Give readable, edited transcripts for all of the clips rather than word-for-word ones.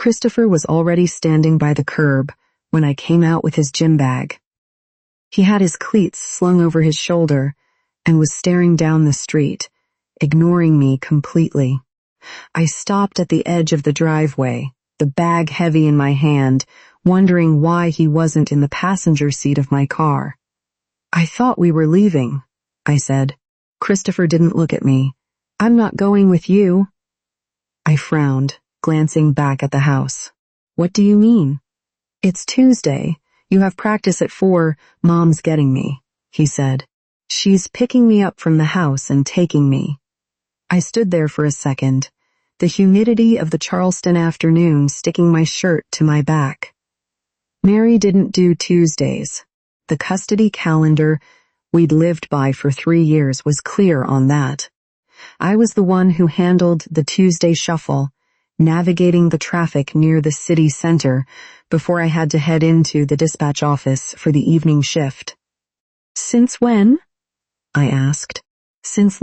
Christopher was already standing by the curb when I came out with his gym bag. He had his cleats slung over his shoulder and was staring down the street, ignoring me completely. I stopped at the edge of the driveway, the bag heavy in my hand, wondering why he wasn't in the passenger seat of my car. "I thought we were leaving," I said. Christopher didn't look at me. "I'm not going with you." I frowned, glancing back at the house. "What do you mean?" "It's Tuesday. You have practice at 4. Mom's getting me," he said. "She's picking me up from the house and taking me." I stood there for a second, the humidity of the Charleston afternoon sticking my shirt to my back. Mary didn't do Tuesdays. The custody calendar we'd lived by for 3 years was clear on that. I was the one who handled the Tuesday shuffle, navigating the traffic near the city center before I had to head into the dispatch office for the evening shift. "Since when?" I asked. "Since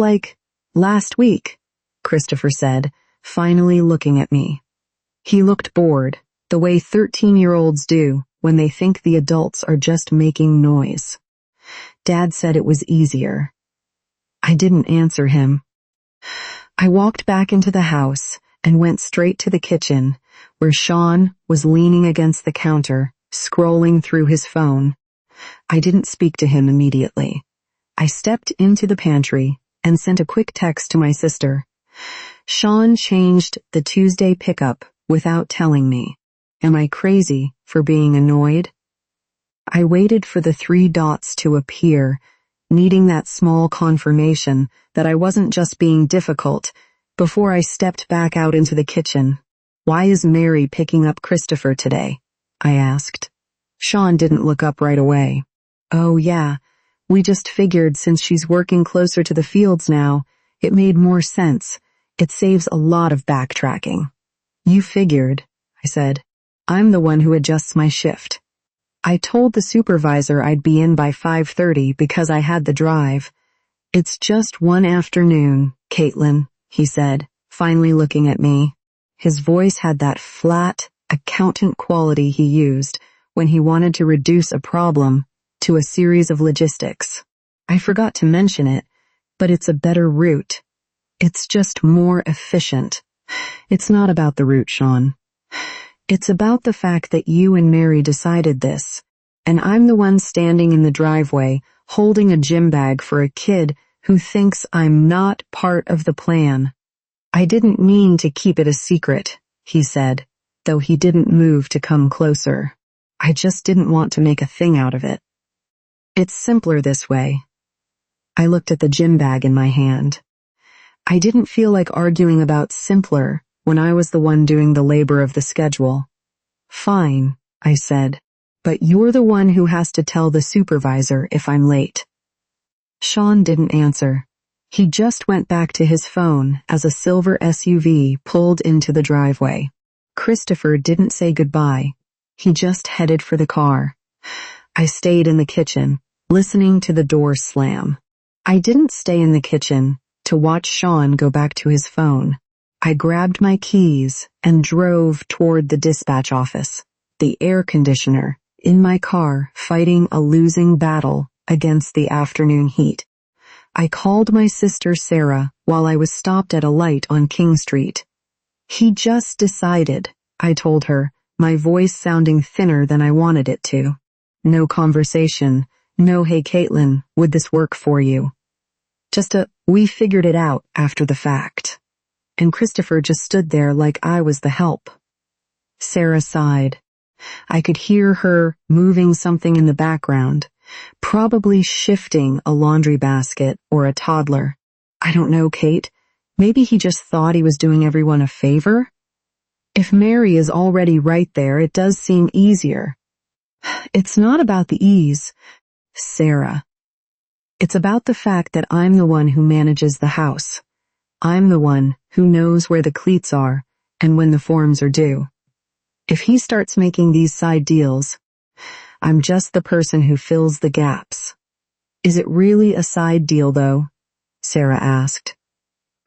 last week," Christopher said, finally looking at me. He looked bored, the way 13-year-olds do when they think the adults are just making noise. Dad said it was easier. I didn't answer him. I walked back into the house and went straight to the kitchen, where Sean was leaning against the counter, scrolling through his phone. I didn't speak to him immediately. I stepped into the pantry and sent a quick text to my sister. Sean changed the Tuesday pickup without telling me. Am I crazy for being annoyed? I waited for the 3 dots to appear, needing that small confirmation that I wasn't just being difficult, before I stepped back out into the kitchen. "Why is Mary picking up Christopher today?" I asked. Sean didn't look up right away. "Oh yeah, we just figured since she's working closer to the fields now, it made more sense. It saves a lot of backtracking." "You figured," I said. "I'm the one who adjusts my shift. I told the supervisor I'd be in by 5:30 because I had the drive." "It's just one afternoon, Caitlin," he said, finally looking at me. His voice had that flat, accountant quality he used when he wanted to reduce a problem to a series of logistics. I forgot to mention it, but it's a better route. It's just more efficient. It's not about the route, Sean. It's about the fact that you and Mary decided this, and I'm the one standing in the driveway holding a gym bag for a kid who thinks I'm not part of the plan. "I didn't mean to keep it a secret," he said, though he didn't move to come closer. "I just didn't want to make a thing out of it. It's simpler this way." I looked at the gym bag in my hand. I didn't feel like arguing about simpler when I was the one doing the labor of the schedule. "Fine," I said, "but you're the one who has to tell the supervisor if I'm late." Sean didn't answer. He just went back to his phone as a silver SUV pulled into the driveway. Christopher didn't say goodbye. He just headed for the car. I stayed in the kitchen, listening to the door slam. I didn't stay in the kitchen to watch Sean go back to his phone. I grabbed my keys and drove toward the dispatch office, the air conditioner in my car fighting a losing battle against the afternoon heat. I called my sister Sarah while I was stopped at a light on King Street. "He just decided," I told her, my voice sounding thinner than I wanted it to. No conversation, no "Hey Caitlin, would this work for you?" Just a "we figured it out after the fact." And Christopher just stood there like I was the help. Sarah sighed. I could hear her moving something in the background, probably shifting a laundry basket or a toddler. "I don't know, Kate. Maybe he just thought he was doing everyone a favor? If Mary is already right there, it does seem easier." "It's not about the ease, Sarah. It's about the fact that I'm the one who manages the house. I'm the one who knows where the cleats are and when the forms are due. If he starts making these side deals, I'm just the person who fills the gaps." "Is it really a side deal, though?" Sarah asked.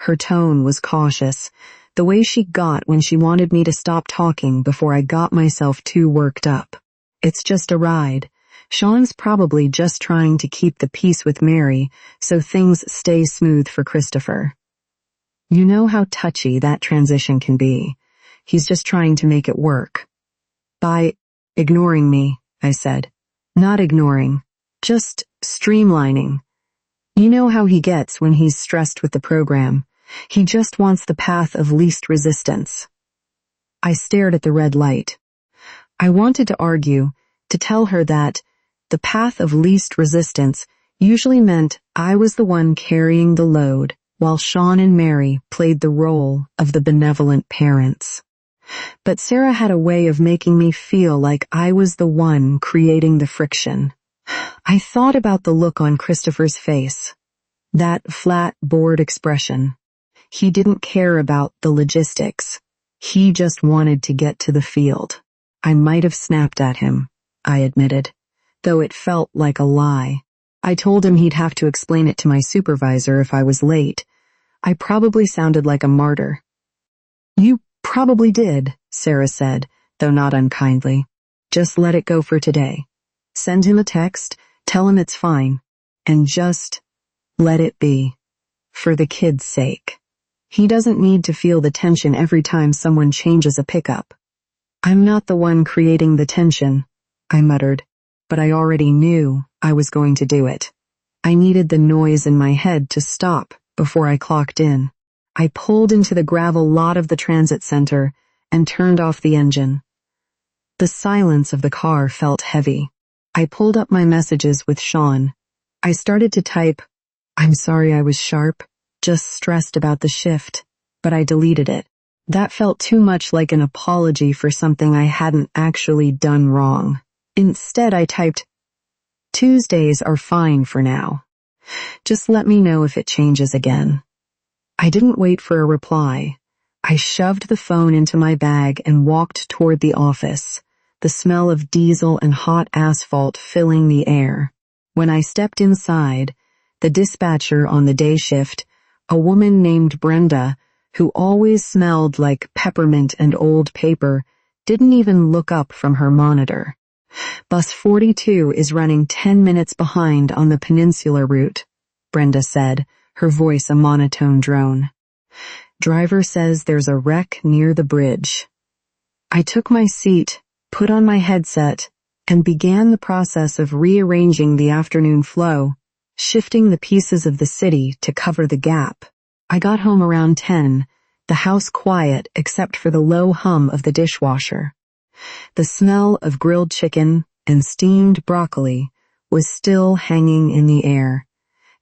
Her tone was cautious, The way she got when she wanted me to stop talking before I got myself too worked up. It's just a ride. Sean's probably just trying to keep the peace with Mary so things stay smooth for Christopher. You know how touchy that transition can be. He's just trying to make it work. By ignoring me, I said. Not ignoring, just streamlining. You know how he gets when he's stressed with the program. He just wants the path of least resistance. I stared at the red light. I wanted to argue, to tell her that the path of least resistance usually meant I was the one carrying the load, while Sean and Mary played the role of the benevolent parents. But Sarah had a way of making me feel like I was the one creating the friction. I thought about the look on Christopher's face. That flat, bored expression. He didn't care about the logistics. He just wanted to get to the field. I might have snapped at him, I admitted, though it felt like a lie. I told him he'd have to explain it to my supervisor if I was late. I probably sounded like a martyr. You probably did, Sarah said, though not unkindly. Just let it go for today. Send him a text, tell him it's fine, and just let it be. For the kid's sake. He doesn't need to feel the tension every time someone changes a pickup. I'm not the one creating the tension, I muttered, but I already knew I was going to do it. I needed the noise in my head to stop before I clocked in. I pulled into the gravel lot of the transit center and turned off the engine. The silence of the car felt heavy. I pulled up my messages with Sean. I started to type, "I'm sorry I was sharp, just stressed about the shift," but I deleted it. That felt too much like an apology for something I hadn't actually done wrong. Instead, I typed, "Tuesdays are fine for now. Just let me know if it changes again." I didn't wait for a reply. I shoved the phone into my bag and walked toward the office, the smell of diesel and hot asphalt filling the air. When I stepped inside, the dispatcher on the day shift, a woman named Brenda, who always smelled like peppermint and old paper, didn't even look up from her monitor. "Bus 42 is running 10 minutes behind on the Peninsula route," Brenda said, her voice a monotone drone. "Driver says there's a wreck near the bridge." I took my seat, put on my headset, and began the process of rearranging the afternoon flow, shifting the pieces of the city to cover the gap. I got home around 10, the house quiet except for the low hum of the dishwasher. The smell of grilled chicken and steamed broccoli was still hanging in the air,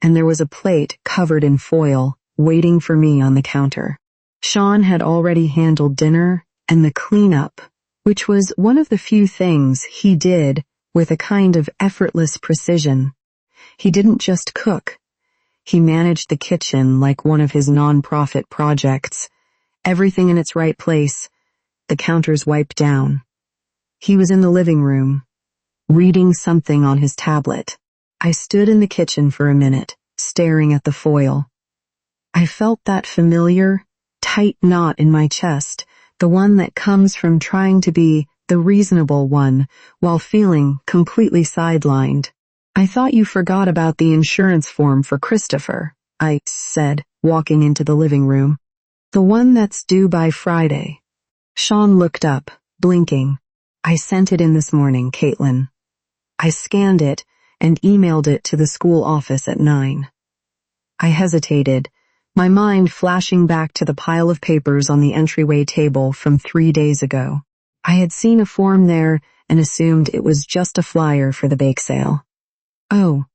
and there was a plate covered in foil waiting for me on the counter. Sean had already handled dinner and the cleanup, which was one of the few things he did with a kind of effortless precision. He didn't just cook. He managed the kitchen like one of his non-profit projects. Everything in its right place, the counters wiped down. He was in the living room, reading something on his tablet. I stood in the kitchen for a minute, staring at the foil. I felt that familiar, tight knot in my chest, the one that comes from trying to be the reasonable one while feeling completely sidelined. "I thought you forgot about the insurance form for Christopher," I said, walking into the living room. "The one that's due by Friday." Sean looked up, blinking. "I sent it in this morning, Caitlin." I scanned it and emailed it to the school office at 9. I hesitated, my mind flashing back to the pile of papers on the entryway table from 3 days ago. I had seen a form there and assumed it was just a flyer for the bake sale. "Oh,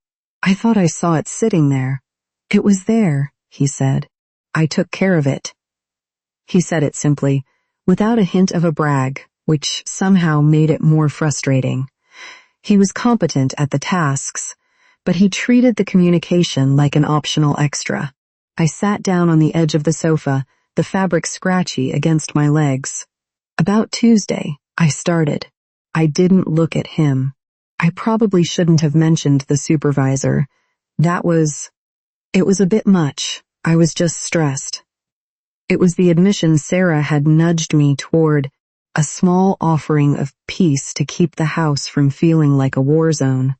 I thought I saw it sitting there." "It was there," he said. "I took care of it." He said it simply, without a hint of a brag, which somehow made it more frustrating. He was competent at the tasks, but he treated the communication like an optional extra. I sat down on the edge of the sofa, the fabric scratchy against my legs. "About Tuesday," I started. I didn't look at him. I probably shouldn't have mentioned the supervisor. It was a bit much. I was just stressed. It was the admission Sarah had nudged me toward, a small offering of peace to keep the house from feeling like a war zone.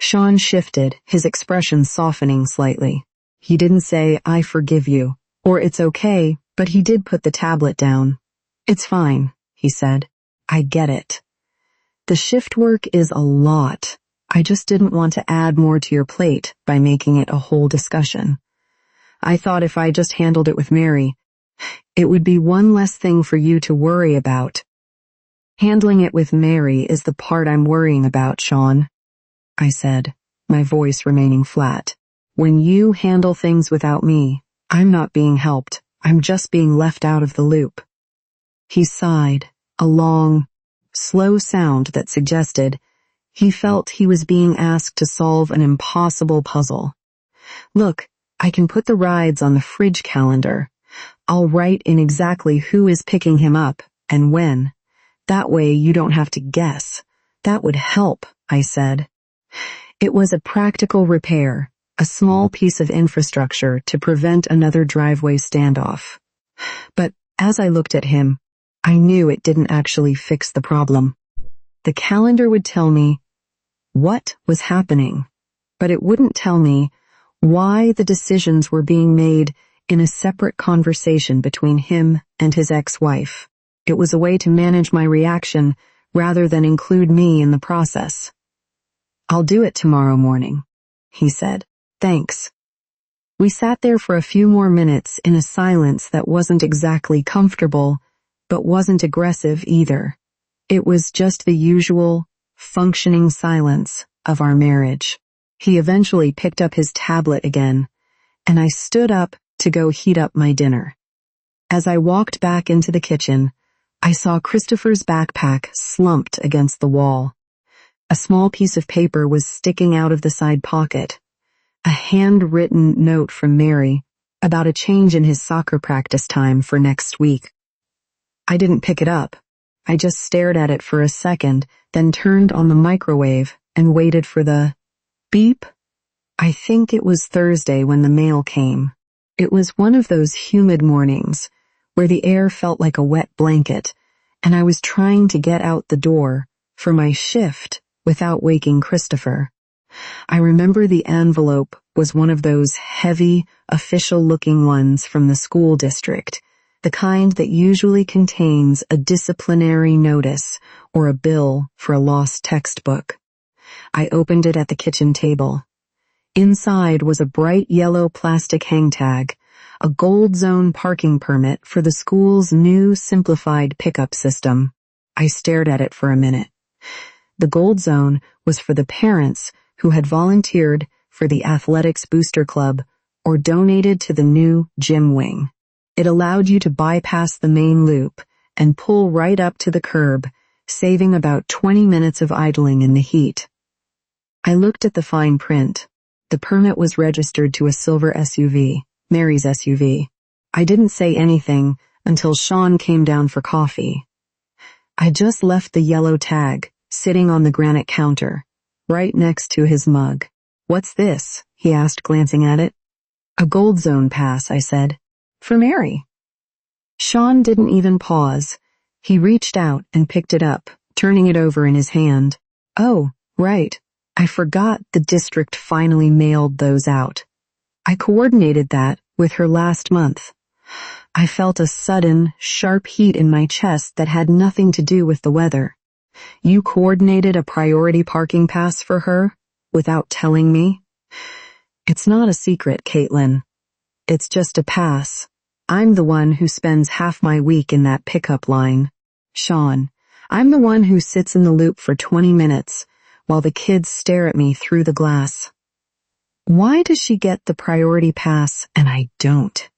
Sean shifted, his expression softening slightly. He didn't say, "I forgive you," or "it's okay," but he did put the tablet down. "It's fine," he said. "I get it. The shift work is a lot. I just didn't want to add more to your plate by making it a whole discussion. I thought if I just handled it with Mary, it would be one less thing for you to worry about." "Handling it with Mary is the part I'm worrying about, Sean," I said, my voice remaining flat. "When you handle things without me, I'm not being helped. I'm just being left out of the loop." He sighed, a long, slow sound that suggested he felt he was being asked to solve an impossible puzzle. "Look, I can put the rides on the fridge calendar. I'll write in exactly who is picking him up and when. That way you don't have to guess. That would help," I said. It was a practical repair, a small piece of infrastructure to prevent another driveway standoff. But as I looked at him, I knew it didn't actually fix the problem. The calendar would tell me what was happening, but it wouldn't tell me why the decisions were being made in a separate conversation between him and his ex-wife. It was a way to manage my reaction rather than include me in the process. "I'll do it tomorrow morning," he said. "Thanks." We sat there for a few more minutes in a silence that wasn't exactly comfortable, but wasn't aggressive either. It was just the usual, functioning silence of our marriage. He eventually picked up his tablet again, and I stood up to go heat up my dinner. As I walked back into the kitchen, I saw Christopher's backpack slumped against the wall. A small piece of paper was sticking out of the side pocket. A handwritten note from Mary about a change in his soccer practice time for next week. I didn't pick it up. I just stared at it for a second, then turned on the microwave and waited for the beep. I think it was Thursday when the mail came. It was one of those humid mornings where the air felt like a wet blanket, and I was trying to get out the door for my shift without waking Christopher. I remember the envelope was one of those heavy, official-looking ones from the school district, the kind that usually contains a disciplinary notice or a bill for a lost textbook. I opened it at the kitchen table. Inside was a bright yellow plastic hang tag, a gold zone parking permit for the school's new simplified pickup system. I stared at it for a minute. The gold zone was for the parents who had volunteered for the athletics booster club or donated to the new gym wing. It allowed you to bypass the main loop and pull right up to the curb, saving about 20 minutes of idling in the heat. I looked at the fine print. The permit was registered to a silver SUV, Mary's SUV. I didn't say anything until Sean came down for coffee. I just left the yellow tag sitting on the granite counter, right next to his mug. "What's this?" he asked, glancing at it. "A gold zone pass," I said. "For Mary." Sean didn't even pause. He reached out and picked it up, turning it over in his hand. "Oh, right. I forgot the district finally mailed those out. I coordinated that with her last month." I felt a sudden, sharp heat in my chest that had nothing to do with the weather. "You coordinated a priority parking pass for her without telling me?" "It's not a secret, Caitlin. It's just a pass. I'm the one who spends half my week in that pickup line. Sean, I'm the one who sits in the loop for 20 minutes while the kids stare at me through the glass." "Why does she get the priority pass and I don't?"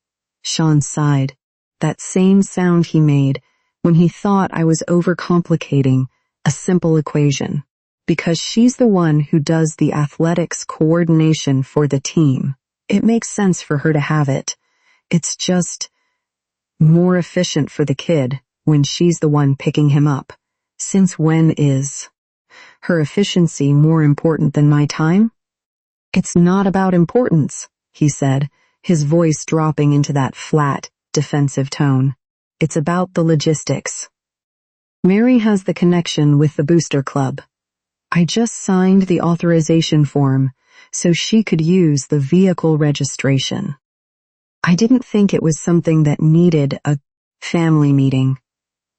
Sean sighed, that same sound he made when he thought I was overcomplicating a simple equation. "Because she's the one who does the athletics coordination for the team. It makes sense for her to have it. It's just more efficient for the kid when she's the one picking him up. Since when is her efficiency more important than my time?" "It's not about importance," he said, his voice dropping into that flat, defensive tone. It's about the logistics. Mary has the connection with the booster club. I just signed the authorization form so she could use the vehicle registration. I didn't think it was something that needed a family meeting.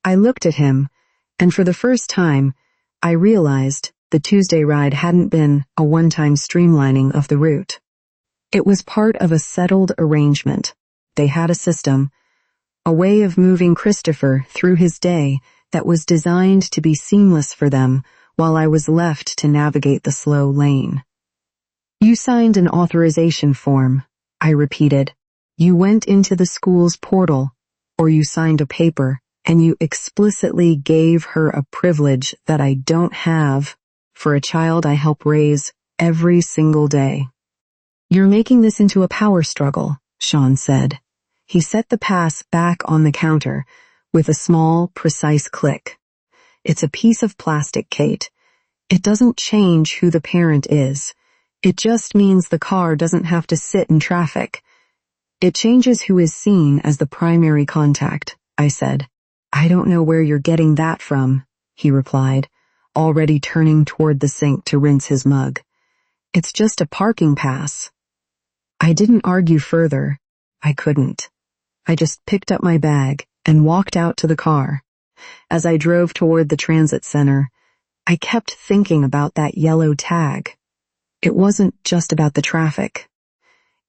I looked at him, and for the first time, I realized the Tuesday ride hadn't been a one-time streamlining of the route. It was part of a settled arrangement. They had a system, a way of moving Christopher through his day that was designed to be seamless for them while I was left to navigate the slow lane. You signed an authorization form, I repeated. You went into the school's portal, or you signed a paper, and you explicitly gave her a privilege that I don't have for a child I help raise every single day. You're making this into a power struggle, Sean said. He set the pass back on the counter with a small, precise click. It's a piece of plastic, Kate. It doesn't change who the parent is. It just means the car doesn't have to sit in traffic. It changes who is seen as the primary contact, I said. I don't know where you're getting that from, he replied, already turning toward the sink to rinse his mug. It's just a parking pass. I didn't argue further. I couldn't. I just picked up my bag and walked out to the car. As I drove toward the transit center, I kept thinking about that yellow tag. It wasn't just about the traffic.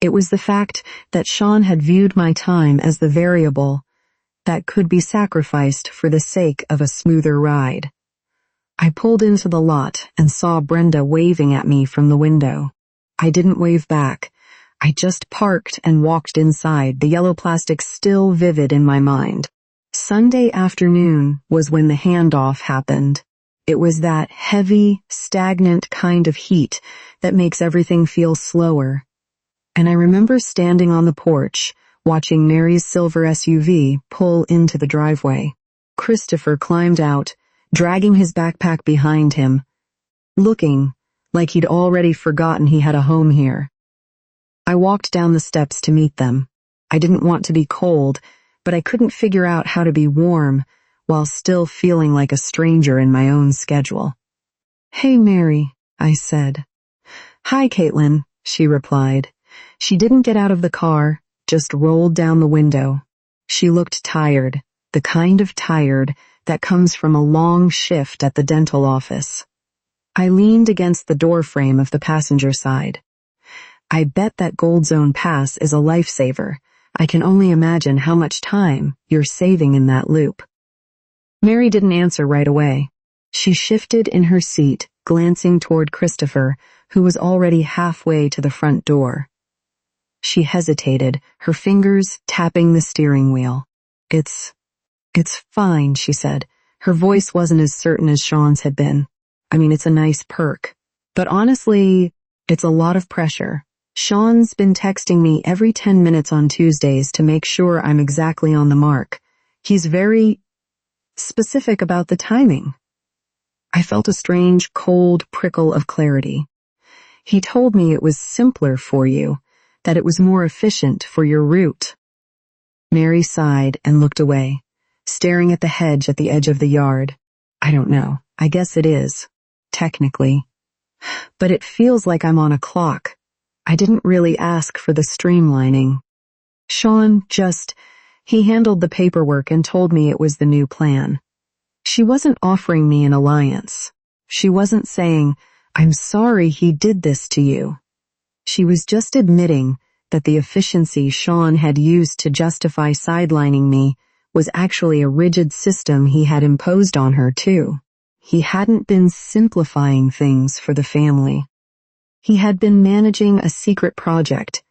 It was the fact that Sean had viewed my time as the variable that could be sacrificed for the sake of a smoother ride. I pulled into the lot and saw Brenda waving at me from the window. I didn't wave back. I just parked and walked inside, the yellow plastic still vivid in my mind. Sunday afternoon was when the handoff happened. It was that heavy, stagnant kind of heat that makes everything feel slower. And I remember standing on the porch, watching Mary's silver SUV pull into the driveway. Christopher climbed out, dragging his backpack behind him, looking like he'd already forgotten he had a home here. I walked down the steps to meet them. I didn't want to be cold, but I couldn't figure out how to be warm while still feeling like a stranger in my own schedule. Hey, Mary, I said. Hi, Caitlin, she replied. She didn't get out of the car, just rolled down the window. She looked tired, the kind of tired that comes from a long shift at the dental office. I leaned against the doorframe of the passenger side. I bet that Gold Zone pass is a lifesaver. I can only imagine how much time you're saving in that loop. Mary didn't answer right away. She shifted in her seat, glancing toward Christopher, who was already halfway to the front door. She hesitated, her fingers tapping the steering wheel. It's fine, she said. Her voice wasn't as certain as Sean's had been. I mean, it's a nice perk. But honestly, it's a lot of pressure. Sean's been texting me every 10 minutes on Tuesdays to make sure I'm exactly on the mark. He's very specific about the timing. I felt a strange, cold prickle of clarity. He told me it was simpler for you, that it was more efficient for your route. Mary sighed and looked away, staring at the hedge at the edge of the yard. I don't know. I guess it is, technically. But it feels like I'm on a clock. I didn't really ask for the streamlining. Sean he handled the paperwork and told me it was the new plan. She wasn't offering me an alliance. She wasn't saying, I'm sorry he did this to you. She was just admitting that the efficiency Sean had used to justify sidelining me was actually a rigid system he had imposed on her, too. He hadn't been simplifying things for the family. He had been managing a secret project,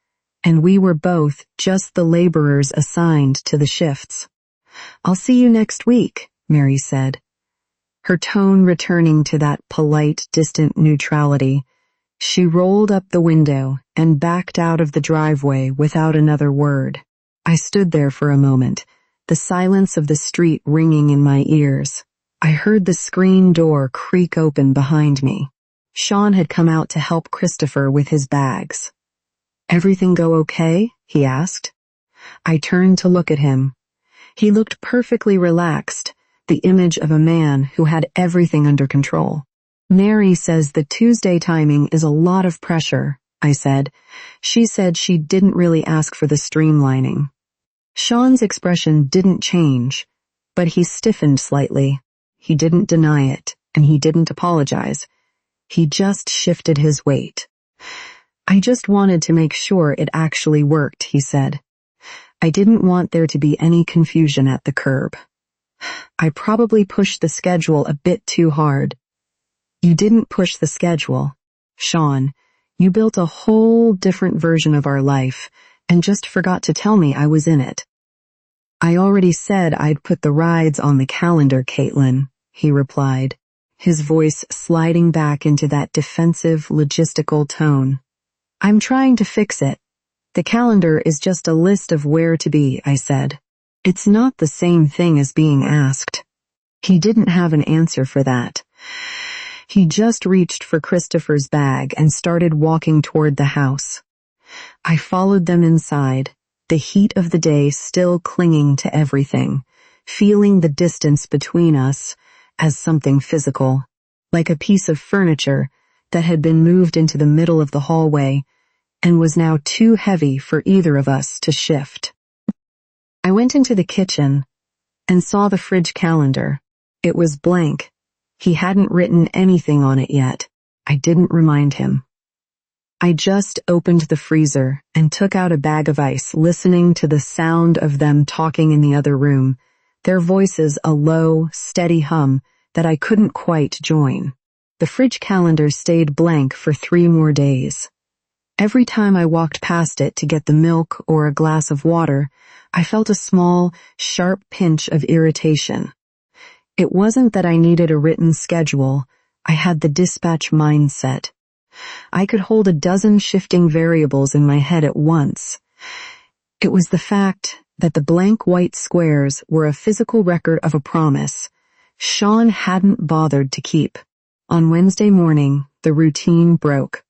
and we were both just the laborers assigned to the shifts. I'll see you next week, Mary said, her tone returning to that polite, distant neutrality. She rolled up the window and backed out of the driveway without another word. I stood there for a moment, the silence of the street ringing in my ears. I heard the screen door creak open behind me. Sean had come out to help Christopher with his bags. Everything go okay? He asked. I turned to look at him. He looked perfectly relaxed, the image of a man who had everything under control. Mary says the Tuesday timing is a lot of pressure, I said. She said she didn't really ask for the streamlining. Sean's expression didn't change, but he stiffened slightly. He didn't deny it, and he didn't apologize. He just shifted his weight. I just wanted to make sure it actually worked, he said. I didn't want there to be any confusion at the curb. I probably pushed the schedule a bit too hard. You didn't push the schedule. Sean, you built a whole different version of our life and just forgot to tell me I was in it. I already said I'd put the rides on the calendar, Caitlin, he replied, his voice sliding back into that defensive, logistical tone. I'm trying to fix it. The calendar is just a list of where to be, I said. It's not the same thing as being asked. He didn't have an answer for that. He just reached for Christopher's bag and started walking toward the house. I followed them inside, the heat of the day still clinging to everything, feeling the distance between us as something physical, like a piece of furniture that had been moved into the middle of the hallway and was now too heavy for either of us to shift. I went into the kitchen and saw the fridge calendar. It was blank. He hadn't written anything on it yet. I didn't remind him. I just opened the freezer and took out a bag of ice, listening to the sound of them talking in the other room, their voices a low, steady hum that I couldn't quite join. The fridge calendar stayed blank for 3 more days. Every time I walked past it to get the milk or a glass of water, I felt a small, sharp pinch of irritation. It wasn't that I needed a written schedule. I had the dispatch mindset. I could hold a dozen shifting variables in my head at once. It was the fact that the blank white squares were a physical record of a promise Sean hadn't bothered to keep. On Wednesday morning, the routine broke.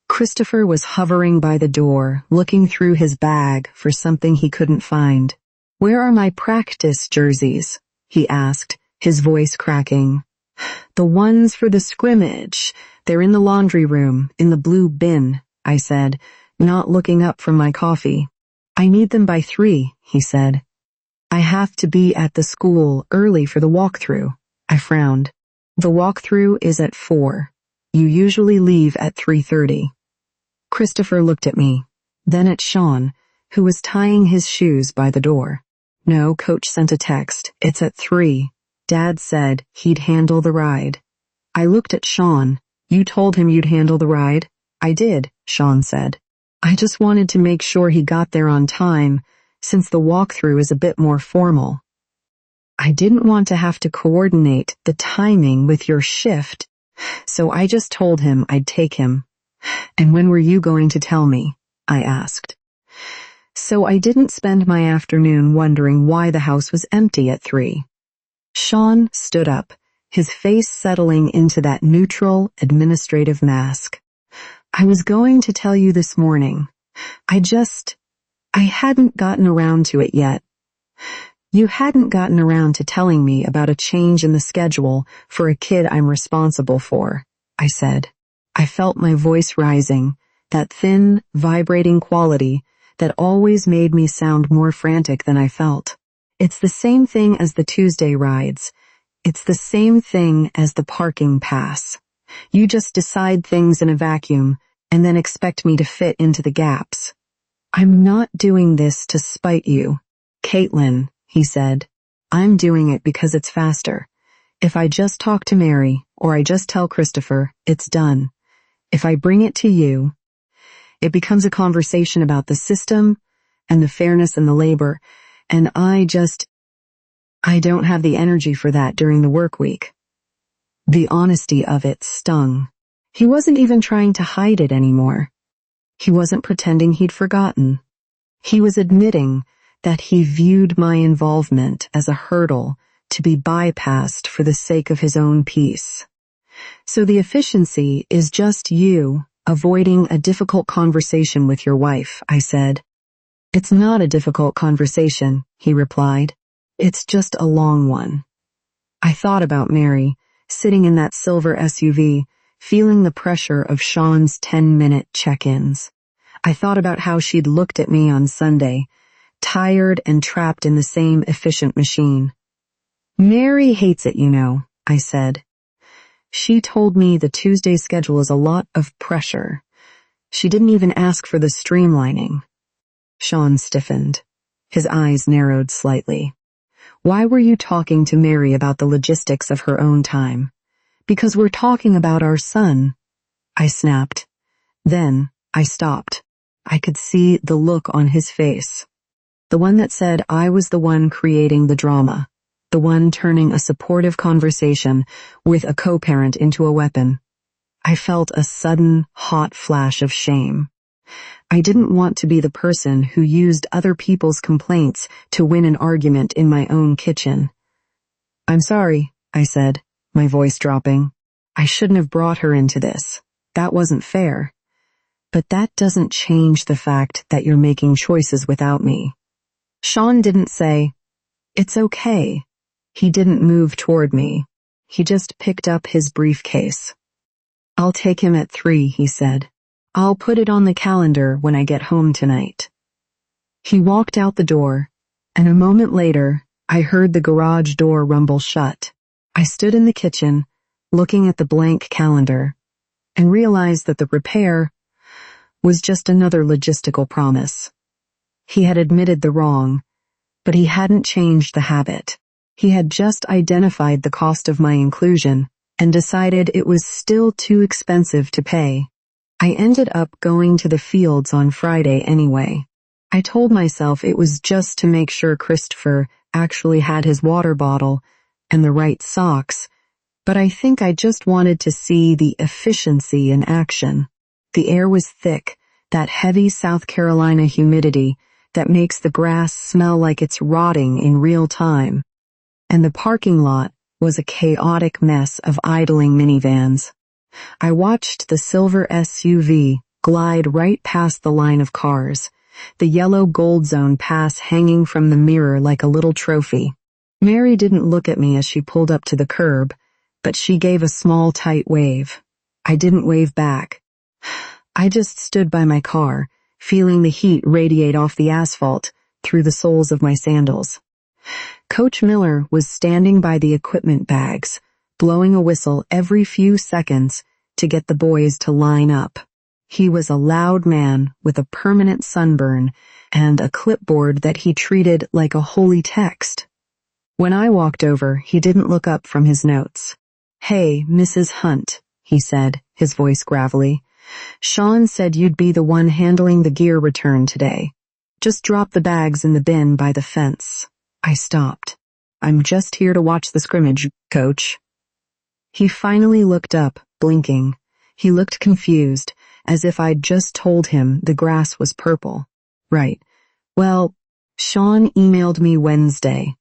Christopher was hovering by the door, looking through his bag for something he couldn't find. Where are my practice jerseys? He asked, his voice cracking. The ones for the scrimmage. They're in the laundry room, in the blue bin, I said, not looking up from my coffee. I need them by 3, he said. I have to be at the school early for the walkthrough. I frowned. The walkthrough is at 4. You usually leave at 3:30. Christopher looked at me, then at Sean, who was tying his shoes by the door. No, Coach sent a text. It's at 3. Dad said he'd handle the ride. I looked at Sean. You told him you'd handle the ride? I did, Sean said. I just wanted to make sure he got there on time, since the walkthrough is a bit more formal. I didn't want to have to coordinate the timing with your shift, so I just told him I'd take him. And when were you going to tell me? I asked. So I didn't spend my afternoon wondering why the house was empty at 3. Sean stood up, his face settling into that neutral, administrative mask. I was going to tell you this morning. I hadn't gotten around to it yet. You hadn't gotten around to telling me about a change in the schedule for a kid I'm responsible for, I said. I felt my voice rising, that thin, vibrating quality that always made me sound more frantic than I felt. It's the same thing as the Tuesday rides. It's the same thing as the parking pass. You just decide things in a vacuum and then expect me to fit into the gaps. I'm not doing this to spite you, Caitlin, he said. I'm doing it because it's faster. If I just talk to Mary or I just tell Christopher, it's done. If I bring it to you, it becomes a conversation about the system and the fairness and the labor, and I don't have the energy for that during the work week. The honesty of it stung. He wasn't even trying to hide it anymore. He wasn't pretending he'd forgotten. He was admitting that he viewed my involvement as a hurdle to be bypassed for the sake of his own peace. So the efficiency is just you avoiding a difficult conversation with your wife, I said. It's not a difficult conversation, he replied. It's just a long one. I thought about Mary, sitting in that silver SUV, feeling the pressure of Sean's 10-minute check-ins. I thought about how she'd looked at me on Sunday, tired and trapped in the same efficient machine. Mary hates it, you know, I said. She told me the Tuesday schedule is a lot of pressure. She didn't even ask for the streamlining. Sean stiffened. His eyes narrowed slightly. Why were you talking to Mary about the logistics of her own time? Because we're talking about our son. I snapped. Then I stopped. I could see the look on his face. The one that said I was the one creating the drama. The one turning a supportive conversation with a co-parent into a weapon. I felt a sudden, hot flash of shame. I didn't want to be the person who used other people's complaints to win an argument in my own kitchen. I'm sorry, I said, my voice dropping. I shouldn't have brought her into this. That wasn't fair. But that doesn't change the fact that you're making choices without me. Sean didn't say, it's okay. He didn't move toward me. He just picked up his briefcase. I'll take him at 3, he said. I'll put it on the calendar when I get home tonight. He walked out the door, and a moment later, I heard the garage door rumble shut. I stood in the kitchen, looking at the blank calendar, and realized that the repair was just another logistical promise. He had admitted the wrong, but he hadn't changed the habit. He had just identified the cost of my inclusion and decided it was still too expensive to pay. I ended up going to the fields on Friday anyway. I told myself it was just to make sure Christopher actually had his water bottle and the right socks, but I think I just wanted to see the efficiency in action. The air was thick, that heavy South Carolina humidity that makes the grass smell like it's rotting in real time. And the parking lot was a chaotic mess of idling minivans. I watched the silver SUV glide right past the line of cars, the yellow gold zone pass hanging from the mirror like a little trophy. Mary didn't look at me as she pulled up to the curb, but she gave a small tight wave. I didn't wave back. I just stood by my car, feeling the heat radiate off the asphalt through the soles of my sandals. Coach Miller was standing by the equipment bags, blowing a whistle every few seconds to get the boys to line up. He was a loud man with a permanent sunburn and a clipboard that he treated like a holy text. When I walked over, he didn't look up from his notes. Hey, Mrs. Hunt, he said, his voice gravelly. Sean said you'd be the one handling the gear return today. Just drop the bags in the bin by the fence. I stopped. I'm just here to watch the scrimmage, Coach. He finally looked up, blinking. He looked confused, as if I'd just told him the grass was purple. Right. Well, Sean emailed me Wednesday.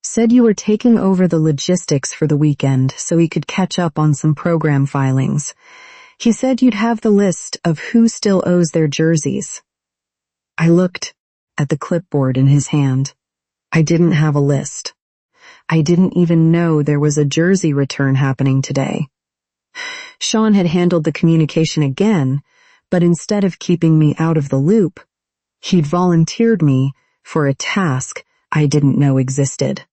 Said you were taking over the logistics for the weekend so he could catch up on some program filings. He said you'd have the list of who still owes their jerseys. I looked at the clipboard in his hand. I didn't have a list. I didn't even know there was a jersey return happening today. Sean had handled the communication again, but instead of keeping me out of the loop, he'd volunteered me for a task I didn't know existed.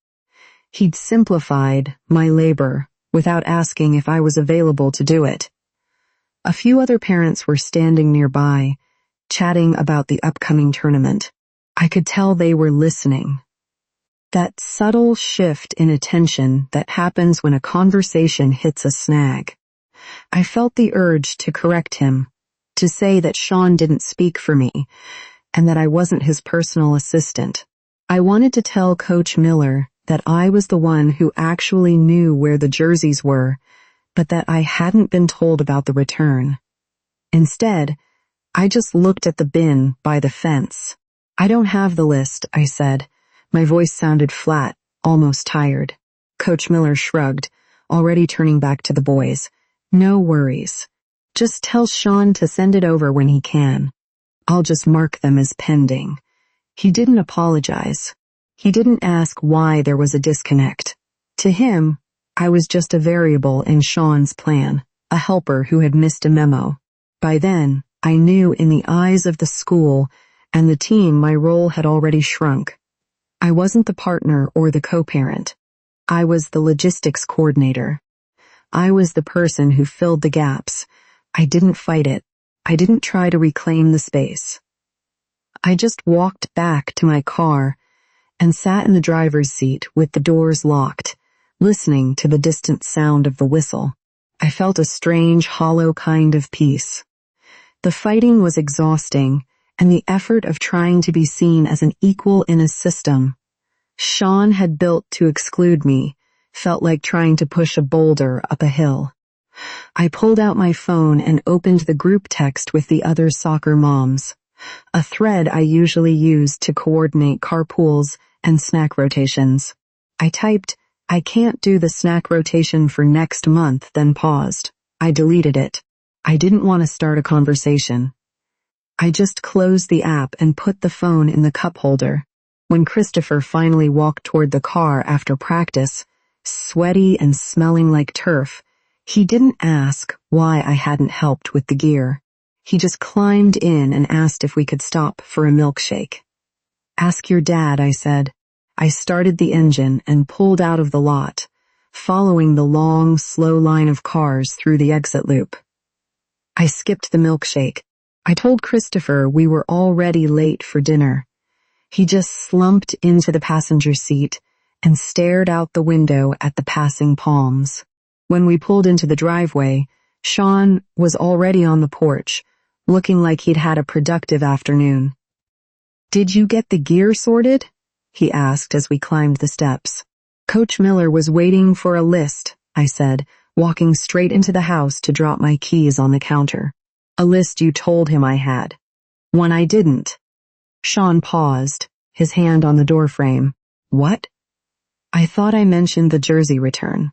He'd simplified my labor without asking if I was available to do it. A few other parents were standing nearby, chatting about the upcoming tournament. I could tell they were listening. That subtle shift in attention that happens when a conversation hits a snag. I felt the urge to correct him, to say that Sean didn't speak for me, and that I wasn't his personal assistant. I wanted to tell Coach Miller that I was the one who actually knew where the jerseys were, but that I hadn't been told about the return. Instead, I just looked at the bin by the fence. I don't have the list, I said. My voice sounded flat, almost tired. Coach Miller shrugged, already turning back to the boys. No worries. Just tell Sean to send it over when he can. I'll just mark them as pending. He didn't apologize. He didn't ask why there was a disconnect. To him, I was just a variable in Sean's plan, a helper who had missed a memo. By then, I knew in the eyes of the school and the team my role had already shrunk. I wasn't the partner or the co-parent. I was the logistics coordinator. I was the person who filled the gaps. I didn't fight it. I didn't try to reclaim the space. I just walked back to my car and sat in the driver's seat with the doors locked, listening to the distant sound of the whistle. I felt a strange, hollow kind of peace. The fighting was exhausting, and the effort of trying to be seen as an equal in a system Sean had built to exclude me felt like trying to push a boulder up a hill. I pulled out my phone and opened the group text with the other soccer moms, a thread I usually use to coordinate carpools and snack rotations. I typed, "I can't do the snack rotation for next month," then paused. I deleted it. I didn't want to start a conversation. I just closed the app and put the phone in the cup holder. When Christopher finally walked toward the car after practice, sweaty and smelling like turf, he didn't ask why I hadn't helped with the gear. He just climbed in and asked if we could stop for a milkshake. "Ask your dad," I said. I started the engine and pulled out of the lot, following the long, slow line of cars through the exit loop. I skipped the milkshake. I told Christopher we were already late for dinner. He just slumped into the passenger seat and stared out the window at the passing palms. When we pulled into the driveway, Sean was already on the porch, looking like he'd had a productive afternoon. "Did you get the gear sorted?" he asked as we climbed the steps. "Coach Miller was waiting for a list," I said, walking straight into the house to drop my keys on the counter. "A list you told him I had. One I didn't." Sean paused, his hand on the doorframe. "What?" "I thought I mentioned the jersey return."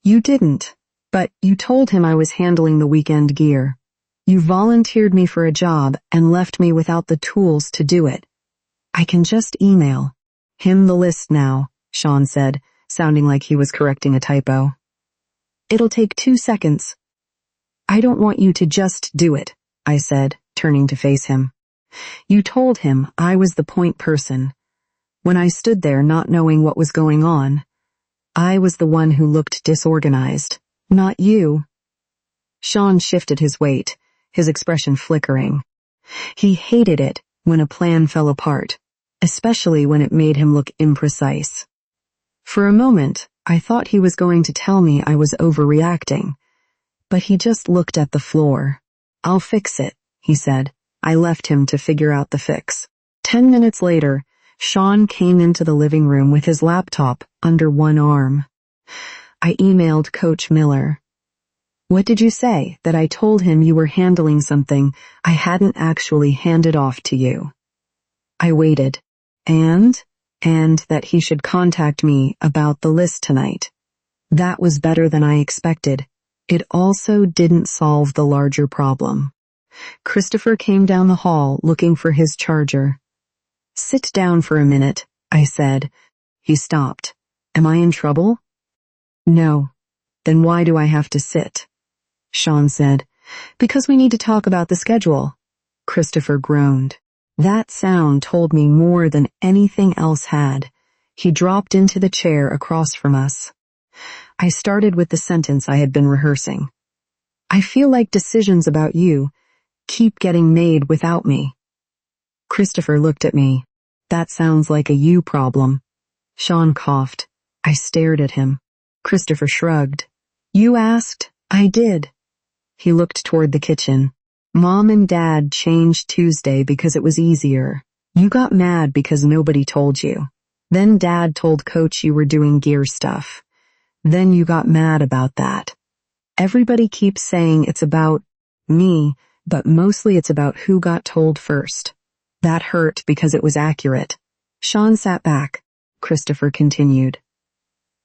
"You didn't, but you told him I was handling the weekend gear. You volunteered me for a job and left me without the tools to do it. I can just email him the list now," Sean said, sounding like he was correcting a typo. "It'll take 2 seconds." "I don't want you to just do it," I said, turning to face him. "You told him I was the point person. When I stood there not knowing what was going on, I was the one who looked disorganized, not you." Sean shifted his weight, his expression flickering. He hated it when a plan fell apart, especially when it made him look imprecise. For a moment, I thought he was going to tell me I was overreacting, but he just looked at the floor. "I'll fix it," he said. I left him to figure out the fix. 10 minutes later, Sean came into the living room with his laptop under one arm. I emailed Coach Miller. "What did you say? That I told him you were handling something I hadn't actually handed off to you?" I waited. And that he should contact me about the list tonight. That was better than I expected. It also didn't solve the larger problem. Christopher came down the hall looking for his charger. "Sit down for a minute," I said. He stopped. "Am I in trouble?" "No." "Then why do I have to sit?" Sean said. "Because we need to talk about the schedule." Christopher groaned. That sound told me more than anything else had. He dropped into the chair across from us. I started with the sentence I had been rehearsing. "I feel like decisions about you keep getting made without me." Christopher looked at me. "That sounds like a you problem." Sean coughed. I stared at him. Christopher shrugged. "You asked, I did." He looked toward the kitchen. "Mom and Dad changed Tuesday because it was easier. You got mad because nobody told you. Then Dad told Coach you were doing gear stuff. Then you got mad about that. Everybody keeps saying it's about me, but mostly it's about who got told first. That hurt because it was accurate." Sean sat back. Christopher continued.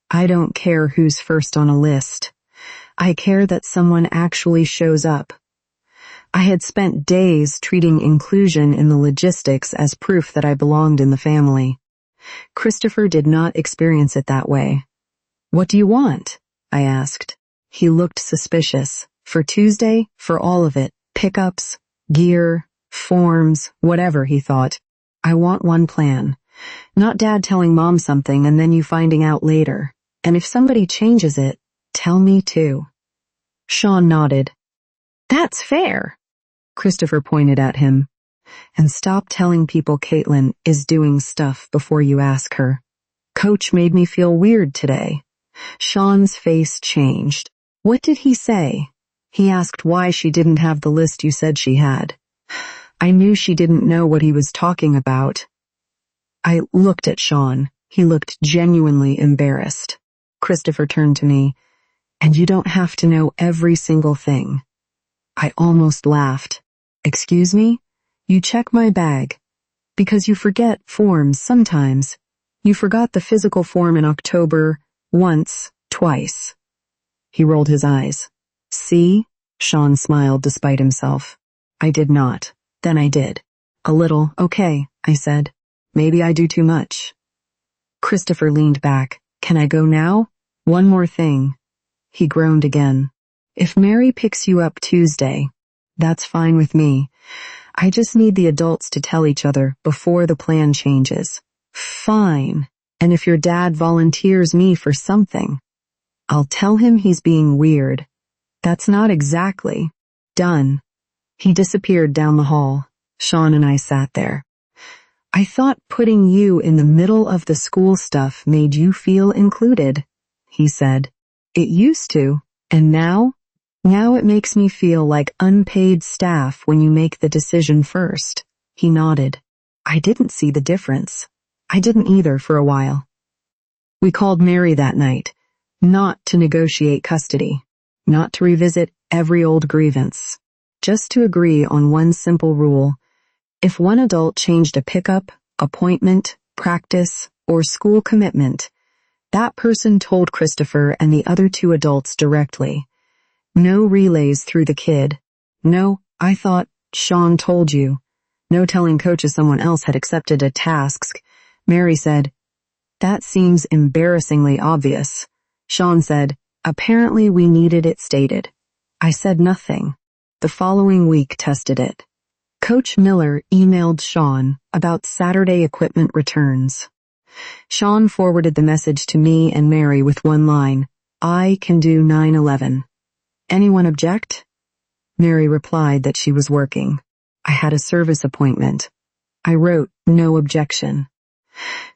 "I don't care who's first on a list. I care that someone actually shows up. I had spent days treating inclusion in the logistics as proof that I belonged in the family. Christopher did not experience it that way. "What do you want?" I asked. He looked suspicious. "For Tuesday, for all of it. Pickups, gear, forms, whatever," he thought. "I want one plan. Not Dad telling Mom something and then you finding out later. And if somebody changes it, tell me too." Sean nodded. "That's fair." Christopher pointed at him. "And stop telling people Caitlin is doing stuff before you ask her. Coach made me feel weird today." Sean's face changed. "What did he say?" "He asked why she didn't have the list you said she had." I knew she didn't know what he was talking about. I looked at Sean. He looked genuinely embarrassed. Christopher turned to me. "And you don't have to know every single thing." I almost laughed. "Excuse me? You check my bag. Because you forget forms sometimes. You forgot the physical form in October once, twice." He rolled his eyes. "See?" Sean smiled despite himself. I did not. Then I did. "A little, okay," I said. "Maybe I do too much." Christopher leaned back. "Can I go now? One more thing." He groaned again. "If Mary picks you up Tuesday, that's fine with me. I just need the adults to tell each other before the plan changes." "Fine. And if your dad volunteers me for something, I'll tell him he's being weird." "That's not exactly." "Done." He disappeared down the hall. Sean and I sat there. "I thought putting you in the middle of the school stuff made you feel included," he said. "It used to, and now? Now it makes me feel like unpaid staff when you make the decision first." He nodded. I didn't see the difference. I didn't either for a while. We called Mary that night, not to negotiate custody, not to revisit every old grievance, just to agree on one simple rule. If one adult changed a pickup, appointment, practice, or school commitment, that person told Christopher and the other two adults directly. No relays through the kid. "No, I thought Sean told you." No telling Coach if someone else had accepted a task. Mary said, "That seems embarrassingly obvious." Sean said, "Apparently we needed it stated." I said nothing. The following week tested it. Coach Miller emailed Sean about Saturday equipment returns. Sean forwarded the message to me and Mary with one line, "I can do 9/11. Anyone object?" Mary replied that she was working. I had a service appointment. I wrote, "No objection."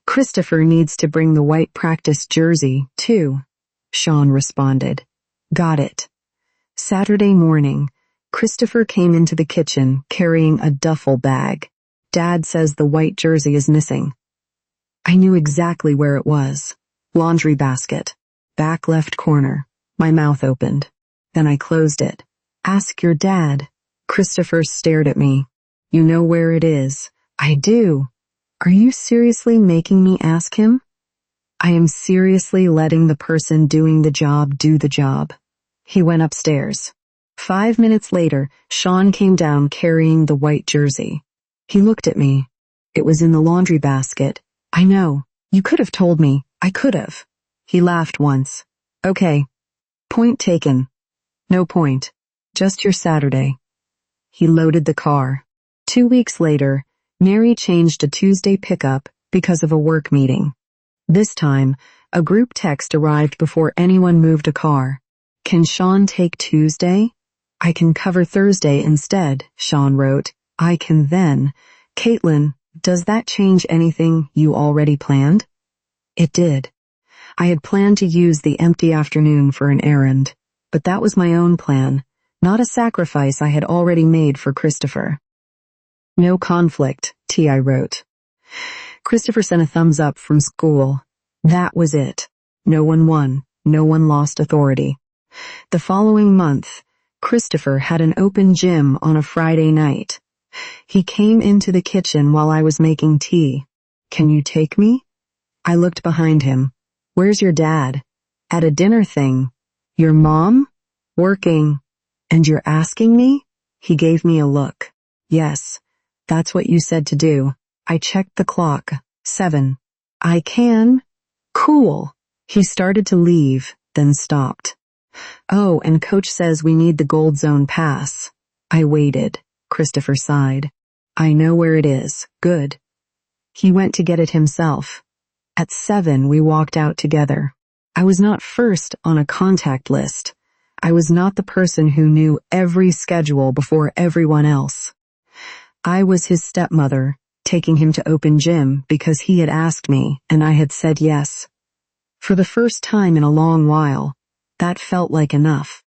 "Christopher needs to bring the white practice jersey, too," Sean responded. "Got it." Saturday morning, Christopher came into the kitchen carrying a duffel bag. "Dad says the white jersey is missing." I knew exactly where it was. Laundry basket. Back left corner. My mouth opened. Then I closed it. "Ask your dad." Christopher stared at me. "You know where it is." "I do." "Are you seriously making me ask him?" "I am seriously letting the person doing the job do the job." He went upstairs. 5 minutes later, Sean came down carrying the white jersey. He looked at me. "It was in the laundry basket." "I know. You could have told me. I could have." He laughed once. "Okay. Point taken." "No point. Just your Saturday." He loaded the car. 2 weeks later, Mary changed a Tuesday pickup because of a work meeting. This time, a group text arrived before anyone moved a car. "Can Sean take Tuesday?" "I can cover Thursday instead," Sean wrote. "I can then." "Caitlin, does that change anything you already planned?" It did. I had planned to use the empty afternoon for an errand, but that was my own plan, not a sacrifice I had already made for Christopher. "No conflict," I wrote. Christopher sent a thumbs up from school. That was it. No one won. No one lost authority. The following month, Christopher had an open gym on a Friday night. He came into the kitchen while I was making tea. "Can you take me?" I looked behind him. "Where's your dad?" "At a dinner thing." "Your mom?" "Working." "And you're asking me?" He gave me a look. Yes, that's what you said to do. I checked the clock. 7. I can? Cool. He started to leave, then stopped. Oh, and coach says we need the gold zone pass. I waited. Christopher sighed. I know where it is. Good. He went to get it himself. At 7, we walked out together. I was not first on a contact list. I was not the person who knew every schedule before everyone else. I was his stepmother, taking him to open gym because he had asked me and I had said yes. For the first time in a long while, that felt like enough.